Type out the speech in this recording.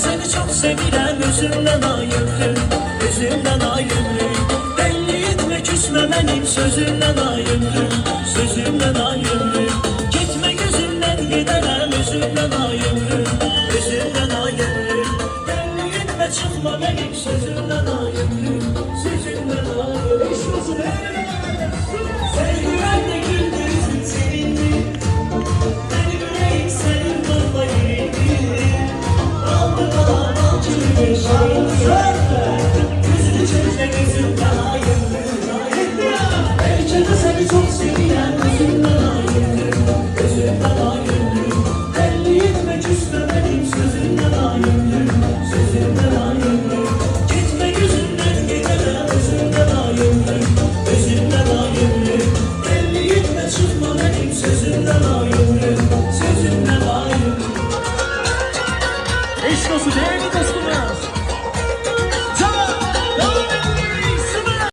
seni çok sevirəm, özümdən ayımrım, özümdən ayımrım. Belli etme küsme benim sözümdən ayımrım, sözümdən ayımrım. Gitme gözümden giderəm, özümdən ayımrım, özümdən ayımrım. Belli etme çıkma benim sözümdən ayımrım, sözümdən ayımrım. Sevgiler de güldürsün seninle, benim yüreğim senin baba yüreğim. Aldı bana balcını bir yüzünü çözle gözümden ayırdım. Belki de seni çok sevilen gözümden ayırdım, gözümden ayırdım. Belli etme küsme benim sözümden ayırdım, sözümden ayırdım. Gitme gözümden gidemem, özümden ayırdım, özümden ayırdım. Belli etme çıkma benim sözümden ayırdım, sözümden ayırdım. Eşk olsun değerli dostumuz.